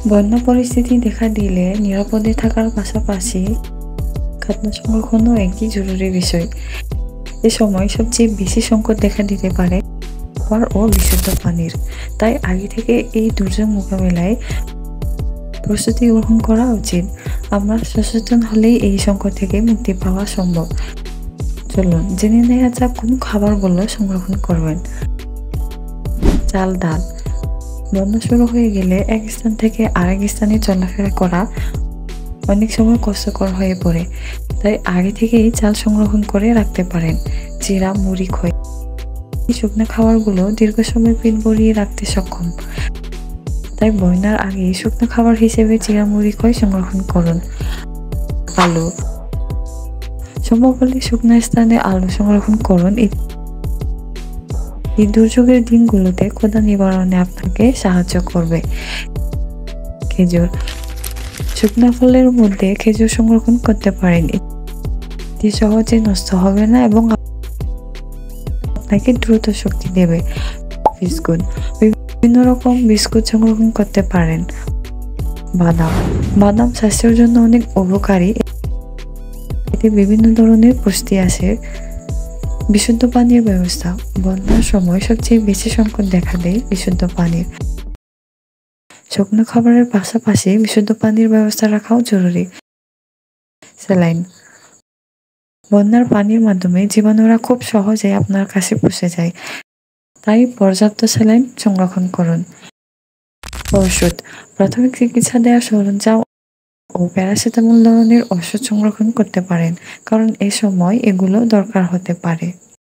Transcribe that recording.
বন্যা পরিস্থিতি দেখা দিলে নিরাপদে থাকার পাশাপাশি খাদ্য সংরক্ষণও একটি জরুরি বিষয়। এ সময় সবচেয়ে বেশি সংকট দেখা দিতে পারে খাবার ও বিশুদ্ধ পানির। তাই আগে থেকে এই দুর্যোগ মোকাবেলায় প্রস্তুতি গ্রহণ করা উচিত। আমরা সচেতন হলেই এই সংকট থেকে মুক্তি পাওয়া সম্ভব। চলুন জেনে নেওয়া যাক কোন খাবারগুলো সংরক্ষণ করবেন। চাল, ডাল। বন্যা শুরু হয়ে গেলে এক স্থান থেকে আরেক স্থানে চলাফেরা করা অনেক সময় কষ্টকর হয়ে পড়ে। তাই আগে থেকেই চাল সংরক্ষণ করে রাখতে পারেন। চিড়া, মুড়ি, খই। এই শুকনো খাবারগুলো দীর্ঘ সময় পেট ভরিয়ে রাখতে সক্ষম। তাই বন্যার আগে শুকনো খাবার হিসেবে চিড়া, মুড়ি, খই সংরক্ষণ করুন। আলু। সম্ভব হলে শুকনো স্থানে আলু সংরক্ষণ করুন। এই দুর্যোগের দিনগুলোতে ক্ষুধা নিবারণে আপনাকে সাহায্য করবে। খেজুর। শুকনো ফলের মধ্যে খেজুর সংরক্ষণ করতে পারেন। এটি সহজে নষ্ট হবে না এবং আপনাকে দ্রুত শক্তি দেবে। বিস্কুট। বিভিন্ন রকম বিস্কুট সংরক্ষণ করতে পারেন। বাদাম। বাদাম স্বাস্থ্যের জন্য অনেক উপকারী। এতে বিভিন্ন ধরনের পুষ্টি আছে। বিশুদ্ধ পানির ব্যবস্থা। বন্যার সময় সবচেয়ে বেশি সংকট দেখা দেয় বিশুদ্ধ পানির। শুকনো খাবারের পাশাপাশি বিশুদ্ধ পানির ব্যবস্থা রাখাও জরুরি। স্যালাইন। বন্যার পানির মাধ্যমে জীবাণুরা খুব সহজে আপনার কাছে পৌঁছে যায়। তাই পর্যাপ্ত স্যালাইন সংরক্ষণ করুন। ওষুধ। প্রাথমিক চিকিৎসা দেওয়ার সরঞ্জাম ও প্যারাসিটামল ধরনের ওষুধ সংরক্ষণ করতে পারেন, কারণ এ সময় এগুলো দরকার হতে পারে।